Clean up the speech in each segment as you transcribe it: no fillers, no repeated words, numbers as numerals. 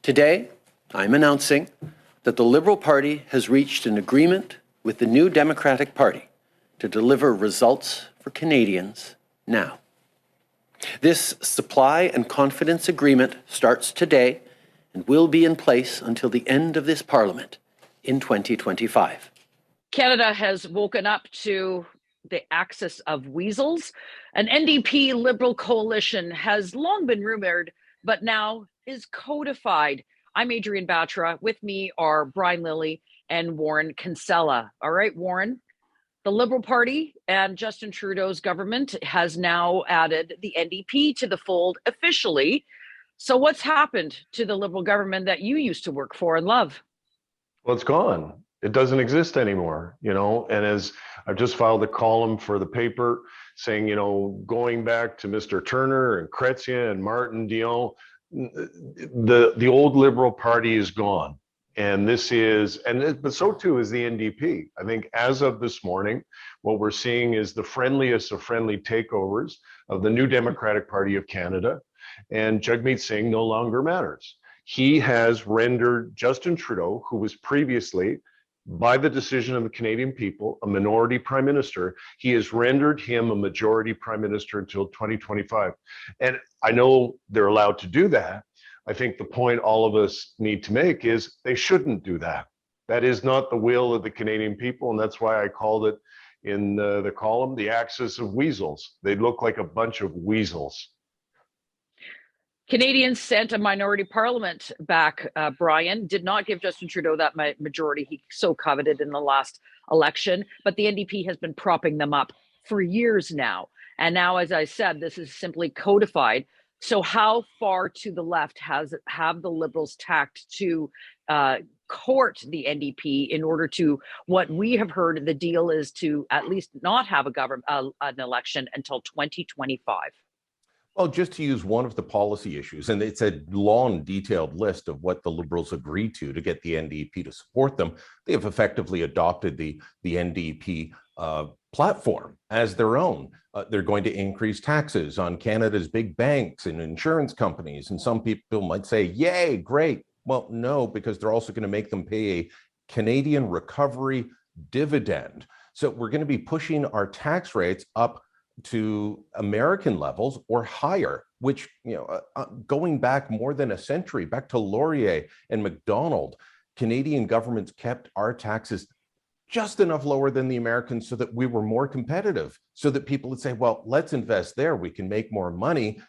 Today, I'm announcing that the Liberal Party has reached an agreement with the new Democratic Party to deliver results for Canadians now. This supply and confidence agreement starts today and will be in place until the end of this Parliament in 2025. Canada has woken up to the Axis of Weasels. An NDP Liberal coalition has long been rumored, but now is codified. I'm Adrienne Batra. With me are Brian Lilley and Warren Kinsella. All right, Warren, the Liberal Party and Justin Trudeau's government has now added the NDP to the fold officially. So what's happened to the Liberal government that you used to work for and love? Well, it's gone. It doesn't exist anymore, and as I've just filed a column for the paper saying, going back to Mr. Turner and Chrétien and Martin Dion, the old Liberal Party is gone. And but so too is the NDP. I think as of this morning, what we're seeing is the friendliest of friendly takeovers of the new Democratic Party of Canada, and Jagmeet Singh no longer matters. He has rendered Justin Trudeau, who was previously, by the decision of the Canadian people, a minority prime minister, he has rendered him a majority prime minister until 2025. And I know they're allowed to do that. I think the point all of us need to make is they shouldn't do that. That is not the will of the Canadian people, and that's why I called it in the column, the Axis of Weasels. They look like a bunch of weasels. Canadians sent a minority parliament back, Brian, did not give Justin Trudeau that majority he so coveted in the last election, but the NDP has been propping them up for years now. And now, as I said, this is simply codified. So how far to the left have the Liberals tacked to court the NDP in order to, what we have heard, the deal is to at least not have an election until 2025? Well, just to use one of the policy issues, and it's a long, detailed list of what the Liberals agreed to get the NDP to support them. They have effectively adopted the NDP platform as their own. They're going to increase taxes on Canada's big banks and insurance companies. And some people might say, yay, great. Well, no, because they're also going to make them pay a Canadian recovery dividend. So we're going to be pushing our tax rates up to American levels or higher, which, going back more than a century, back to Laurier and MacDonald, Canadian governments kept our taxes just enough lower than the Americans so that we were more competitive, so that people would say, well, let's invest there, we can make more money.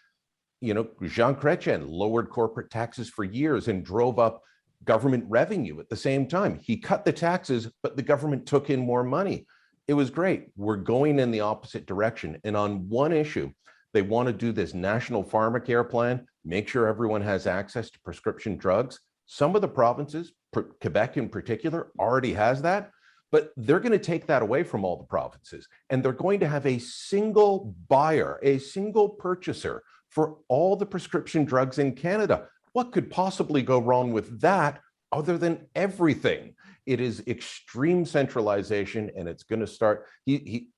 Jean Chrétien lowered corporate taxes for years and drove up government revenue at the same time. He cut the taxes, but the government took in more money. It was great. We're going in the opposite direction. And on one issue, they want to do this national pharmacare plan, make sure everyone has access to prescription drugs. Some of the provinces, Quebec in particular, already has that, but they're going to take that away from all the provinces. And they're going to have a single buyer, a single purchaser for all the prescription drugs in Canada. What could possibly go wrong with that other than everything? It is extreme centralization, and it's going to start.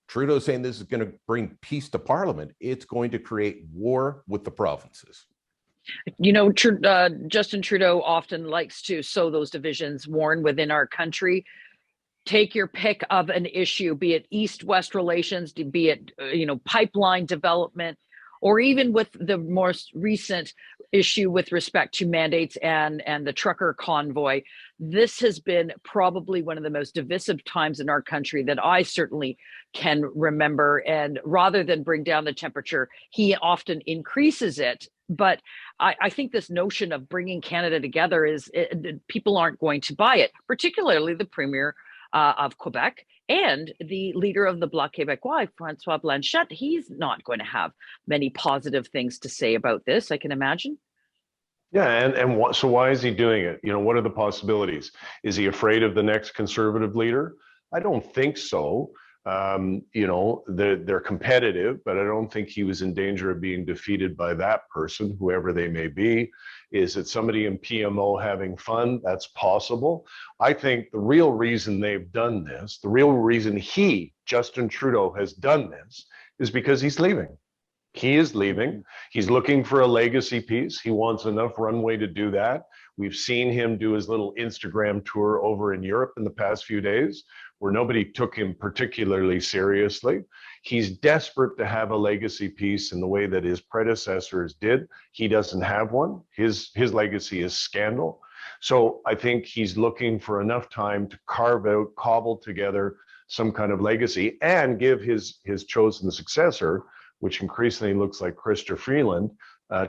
Trudeau's saying this is going to bring peace to Parliament. It's going to create war with the provinces. Justin Trudeau often likes to sow those divisions, Warren, within our country. Take your pick of an issue, be it East-West relations, be it pipeline development, or even with the most recent issue with respect to mandates and the trucker convoy. This has been probably one of the most divisive times in our country that I certainly can remember. And rather than bring down the temperature, he often increases it. But I think this notion of bringing Canada together people aren't going to buy it, particularly the Premier of Quebec and the leader of the Bloc Québécois, Francois Blanchette. He's not going to have many positive things to say about this, I can imagine. Yeah, so why is he doing it? What are the possibilities? Is he afraid of the next Conservative leader? I don't think so. They're competitive, but I don't think he was in danger of being defeated by that person, whoever they may be. Is it somebody in PMO having fun? That's possible. I think the real reason they've done this, the real reason Justin Trudeau, has done this, is because he's leaving. He is leaving. He's looking for a legacy piece. He wants enough runway to do that. We've seen him do his little Instagram tour over in Europe in the past few days, where nobody took him particularly seriously. He's desperate to have a legacy piece in the way that his predecessors did. He doesn't have one. His legacy is scandal. So I think he's looking for enough time to carve out, cobble together some kind of legacy and give his chosen successor, which increasingly looks like Chrystia Freeland,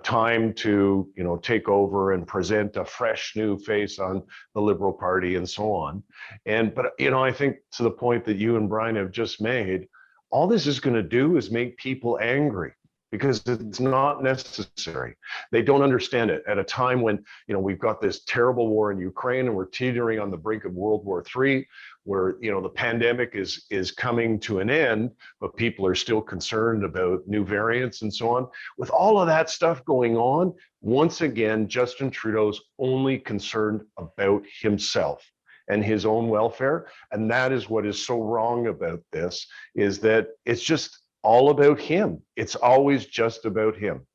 time to take over and present a fresh new face on the Liberal Party and so on. But I think to the point that you and Brian have just made, all this is going to do is make people angry because it's not necessary. They don't understand it at a time when we've got this terrible war in Ukraine and we're teetering on the brink of World War III, where the pandemic is coming to an end, but people are still concerned about new variants and so on. With all of that stuff going on, once again, Justin Trudeau's only concerned about himself and his own welfare. And that is what is so wrong about this, is that it's just all about him. It's always just about him.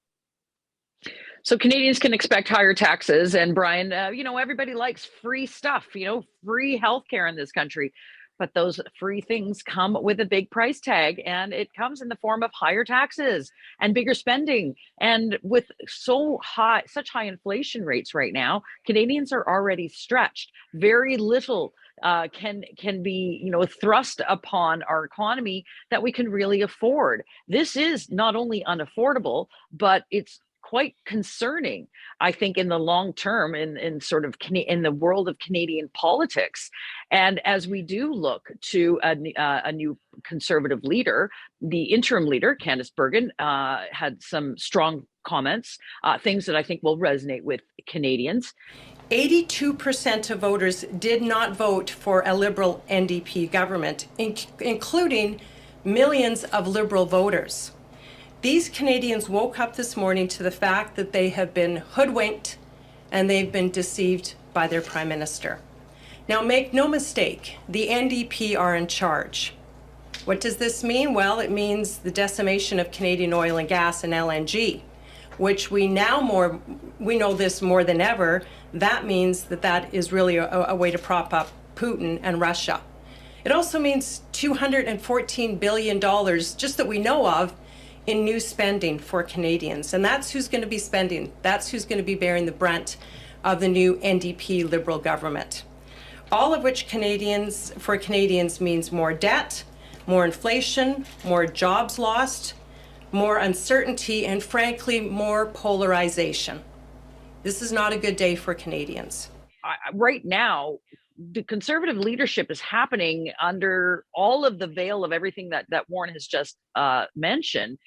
So Canadians can expect higher taxes. And Brian, everybody likes free stuff, free healthcare in this country. But those free things come with a big price tag, and it comes in the form of higher taxes and bigger spending. And with such high inflation rates right now, Canadians are already stretched. Very little can be thrust upon our economy that we can really afford. This is not only unaffordable, but it's quite concerning, I think, in the long term, in sort of in the world of Canadian politics. And as we do look to a new Conservative leader, the interim leader, Candice Bergen, had some strong comments, things that I think will resonate with Canadians. 82% of voters did not vote for a Liberal-Ndp government, including millions of Liberal voters. These Canadians woke up this morning to the fact that they have been hoodwinked and they've been deceived by their Prime Minister. Now, make no mistake, the NDP are in charge. What does this mean? Well, it means the decimation of Canadian oil and gas and LNG, which we know this more than ever. That means that is really a way to prop up Putin and Russia. It also means $214 billion, just that we know of, in new spending for Canadians. And that's who's going to be spending. That's who's going to be bearing the brunt of the new NDP Liberal government. All of which for Canadians means more debt, more inflation, more jobs lost, more uncertainty, and frankly, more polarization. This is not a good day for Canadians. Right now, the Conservative leadership is happening under all of the veil of everything that Warren has just mentioned.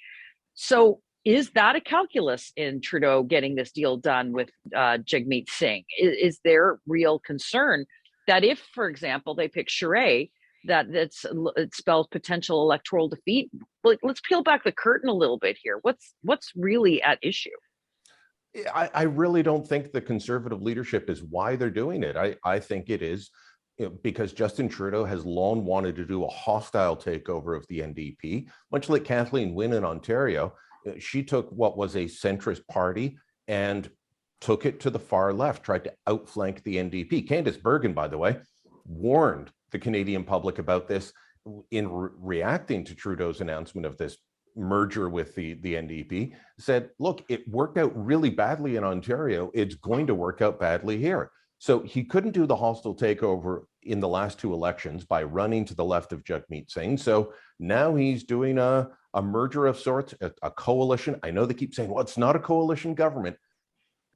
So is that a calculus in Trudeau getting this deal done with Jagmeet Singh? Is there real concern that if, for example, they pick Charest, that it spells potential electoral defeat? Let's peel back the curtain a little bit here. What's really at issue? I really don't think the Conservative leadership is why they're doing it. I think it is because Justin Trudeau has long wanted to do a hostile takeover of the NDP, much like Kathleen Wynne in Ontario. She took what was a centrist party and took it to the far left, tried to outflank the NDP. Candice Bergen, by the way, warned the Canadian public about this in reacting to Trudeau's announcement of this merger with the NDP, said, look, it worked out really badly in Ontario. It's going to work out badly here. So he couldn't do the hostile takeover in the last two elections by running to the left of Jagmeet Singh. So now he's doing a merger of sorts, a coalition. I know they keep saying, well, it's not a coalition government.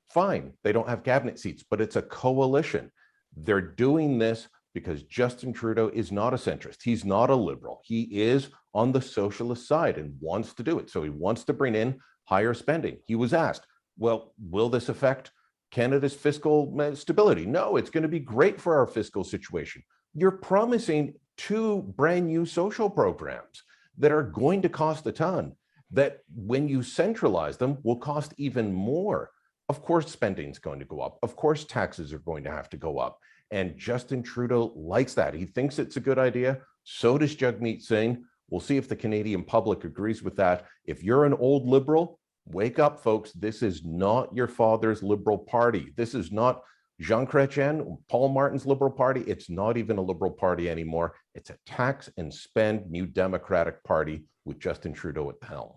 Fine, they don't have cabinet seats, but it's a coalition. They're doing this because Justin Trudeau is not a centrist. He's not a liberal. He is on the socialist side and wants to do it. So he wants to bring in higher spending. He was asked, well, will this affect Canada's fiscal stability? No, it's going to be great for our fiscal situation. You're promising two brand new social programs that are going to cost a ton, that when you centralize them will cost even more. Of course, spending is going to go up. Of course, taxes are going to have to go up. And Justin Trudeau likes that. He thinks it's a good idea. So does Jagmeet Singh. We'll see if the Canadian public agrees with that. If you're an old Liberal, wake up, folks. This is not your father's Liberal Party. This is not Jean Chrétien, Paul Martin's Liberal Party. It's not even a Liberal Party anymore. It's a tax and spend New Democratic Party with Justin Trudeau at the helm.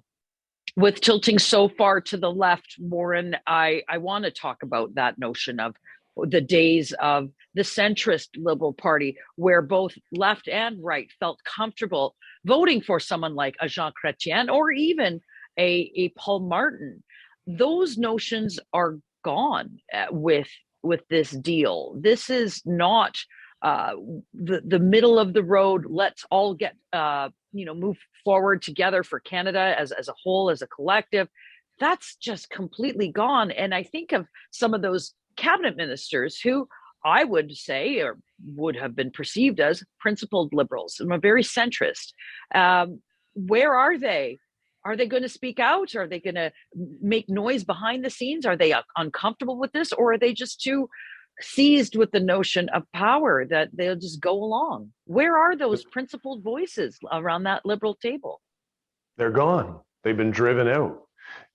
With tilting so far to the left, Warren, I want to talk about that notion of the days of the centrist Liberal Party, where both left and right felt comfortable voting for someone like a Jean Chrétien or even a Paul Martin. Those notions are gone with this deal. This is not the middle of the road. Let's all get move forward together for Canada as a whole, as a collective. That's just completely gone. And I think of some of those cabinet ministers who I would say or would have been perceived as principled Liberals and are very centrist. Where are they? Are they going to speak out? Are they going to make noise behind the scenes? Are they uncomfortable with this? Or are they just too seized with the notion of power that they'll just go along? Where are those principled voices around that Liberal table? They're gone. They've been driven out.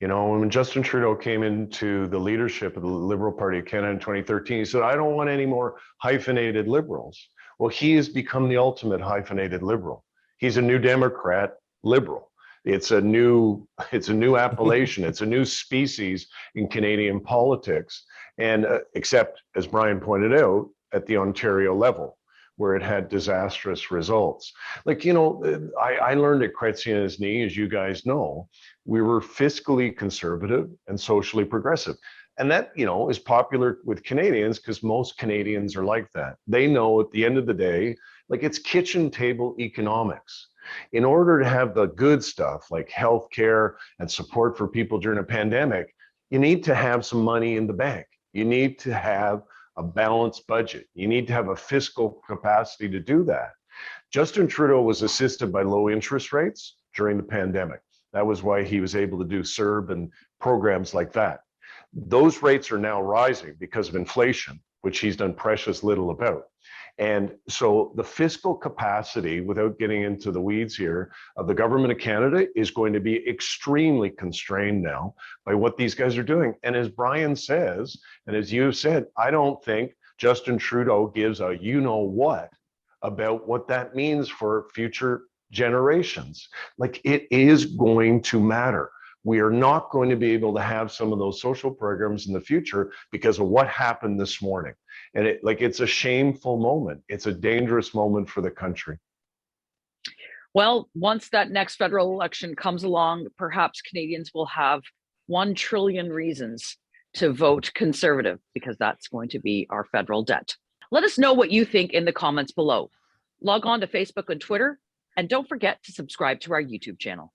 You know, when Justin Trudeau came into the leadership of the Liberal Party of Canada in 2013, he said, I don't want any more hyphenated Liberals. Well, he has become the ultimate hyphenated Liberal. He's a New Democrat Liberal. It's a new appellation. It's a new species in Canadian politics. And except, as Brian pointed out, at the Ontario level, where it had disastrous results. Like, you know, I learned at Chrétien's knee, as you guys know, we were fiscally conservative and socially progressive. And that, you know, is popular with Canadians because most Canadians are like that. They know at the end of the day, like, it's kitchen table economics. In order to have the good stuff like healthcare and support for people during a pandemic, you need to have some money in the bank. You need to have a balanced budget. You need to have a fiscal capacity to do that. Justin Trudeau was assisted by low interest rates during the pandemic. That was why he was able to do CERB and programs like that. Those rates are now rising because of inflation, which he's done precious little about. And so the fiscal capacity, without getting into the weeds here, of the government of Canada is going to be extremely constrained now by what these guys are doing. And as Brian says, and as you have said, I don't think Justin Trudeau gives a you-know-what about what that means for future generations. Like, it is going to matter. We are not going to be able to have some of those social programs in the future because of what happened this morning. And it's a shameful moment. It's a dangerous moment for the country. Well, once that next federal election comes along, perhaps Canadians will have 1 trillion reasons to vote Conservative, because that's going to be our federal debt. Let us know what you think in the comments below. Log on to Facebook and Twitter, and don't forget to subscribe to our YouTube channel.